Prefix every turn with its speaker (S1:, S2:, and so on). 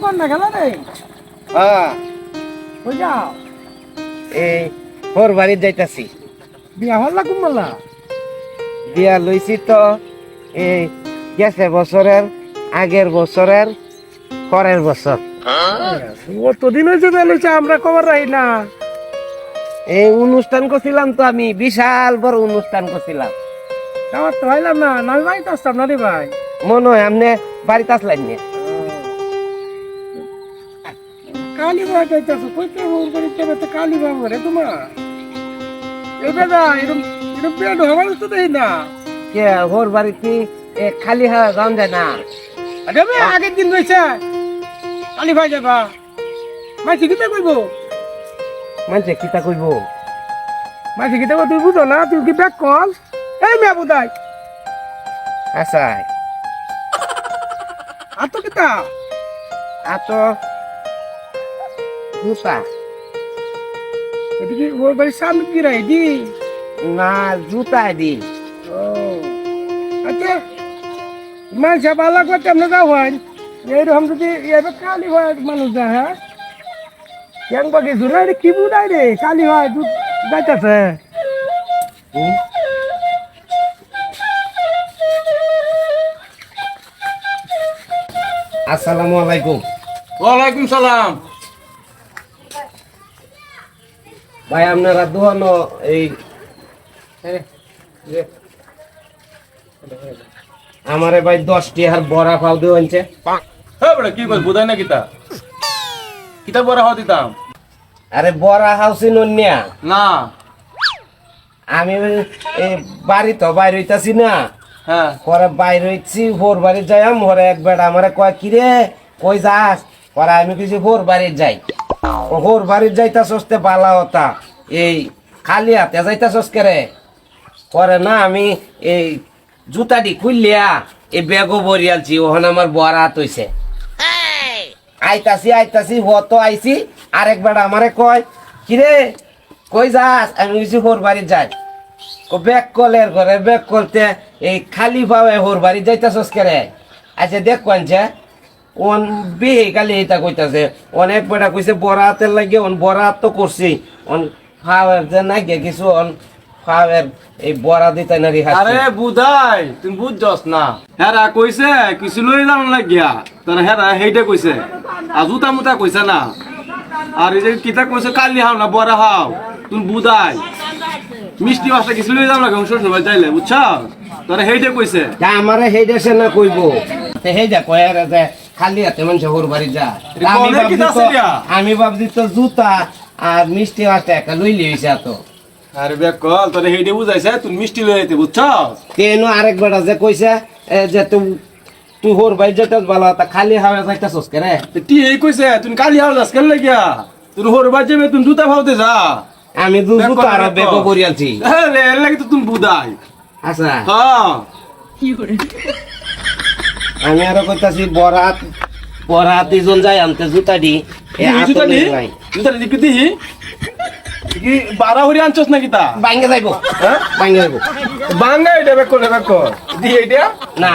S1: কর না খেলা রে
S2: হ্যাঁ
S1: কই যাও
S2: এই ওর বাড়ি যাইতাছি।
S1: বিয়া হল না কুমলা
S2: বিয়া লইছি তো এই গেছে বছরের আগের বছরের পরের বছর।
S1: কতদিন হয়েছে বেলুছে আমরা খবর রাখি না।
S2: এই অনুষ্ঠান করছিলাম তো, আমি বিশাল বড় অনুষ্ঠান করছিলাম।
S1: আমার তো হইলাম না, আমি বাড়িতে আসতাম না রে ভাই।
S2: মনে হয় আপনি বাড়িতে আসলেন না।
S1: কালী বাবা যাইতেছো কইতে ফোন করি কেবে তো কালী বাবা রে তোমার এই বেদা এরকম এরকম বেড হবার তো দেই না।
S2: কে ওর বাড়িতে খালি হওয়া যাওয়া যায় না।
S1: আরে ভাই আগের দিন রয়েছে কালী ভাই যাবা মাই ঠিকই কইবো
S2: মানুষে কিতা কইব?
S1: মাই ঠিকই তুই বুঝো না, তুই কি ব্যাক কল এই মেয়ে বুদাই
S2: আচ্ছা
S1: আর তো কিতা
S2: আর তো জুতা
S1: এদিকে ওর বাড়ির সামনে কি রাই দি
S2: না, জুতা দি।
S1: ও আচ্ছা মানুষ ভালো করতে আমরা যাও হয় এইরকম যদি এবার কালী হয় মানুষ যায় হ্যাঁ কেন বাকি জোরে রে কি বুদাই রে কালী হয় যাইতেছে
S2: আসসালামু আলাইকুম।
S3: ওয়ালাইকুম সালাম।
S2: ভাই আপনারা দোয়ানো এই আমারে ভাই 10টি আর বড়া পাও দিওছে।
S3: হ্যাঁ বড় কি কই বুঝাই না কিতা কিতা বড় হওয়া দিতাম
S2: আরে বড়া হাউসি নন্যা
S3: না।
S2: আমি এই বাড়ি তো বাইরে হইতাছি না,
S3: হ্যাঁ
S2: পরে বাইরে হইছি ভোর বাড়ি যাইম। ওরে এক বেড়া আমারে কয় কিরে কই যাস? পরে আমি কিছু ভোর বাড়ি যাই। ভোর বাড়ি যাইতা সস্তে বালা হতা, এই খালি হাতে যাইতা সস্কে রে। পরে না আমি এই জুতাটি খুললিয়া এই ব্যাগও বরিয়ালছি, ওখানে আমার বরাত হইছে। আইতাছি হত আইছি। আরেক বেড়া আমারে কয় কিরে কই যাস? আমি কিছু ভোর বাড়ি যাই। ব্যাগ কলের ঘরে ব্যাগ করতে এই খালি পাবে হোর বাড়ি যাইতাছস কেরে? আচ্ছা দেখ কোনছে ওন বিয়ে কালি এটা কইতাছে অনেক বেটা কইছে বরাতের লাগে ওন বরাত তো করছি ওন ফাওয়ার যে না গে কিছু ওন ফাওয়ার এই বরা দিতে না রি হাতে।
S3: আরে বুঝাই তুমি বুঝছস না। হেরা কইছে কিছু লই যান লাগিয়া তোর হেরা হেইটা কইছে আর জুতা মুতা কইছে না। আর এই যে কিতা কইছে কালি হাও না বড় হাও তুমি বুঝাই মিষ্টি ভাষা কিছু লই যান লাগে শ্বশুর বাড়ি যাইলে বুঝছস তোর হেইটা কইছে।
S2: তা আমারে হেই দেশে না কইবো তে হেই যা কয় রে যে খালি হাতে মানুষ হোর বাড়ি যা। আমি ভাবছি তো জুতা আর মিষ্টি হাতে একটা লইলি হইছে তো।
S3: আরে বেক কল তোর হেইটা বুঝাইছে তুই মিষ্টি লই আইতে বুঝছস।
S2: তেনো আরেক বেটা যে কইছে যে তুই হোর বাড়ি যেতে ভালো তা খালি হাওয়া যাইতাছস কেরে?
S3: টি এই কইছে তুই কালি হাও যাস কেন লাগিয়া তুই হোর বাড়ি যাবে তুই জুতা ফাউতে যা।
S2: আমি জুতা আর বেগো বরিয়ালছি।
S3: আরে এর লাগি তো তুমি বুঝাই।
S2: আচ্ছা
S3: হ্যাঁ
S2: আমি আরো কইতাছি বরাত বরাত দুজন যাই আনতে জুতাডি
S3: জুতাটা দিকে দিহি কি বারা হরি আনছস নাকি তা
S2: বাইঙ্গে যাইবো,
S3: হ্যাঁ
S2: বাইঙ্গে যাইবো
S3: বাঙ্গা এটা বেক কর দি এটা
S2: না।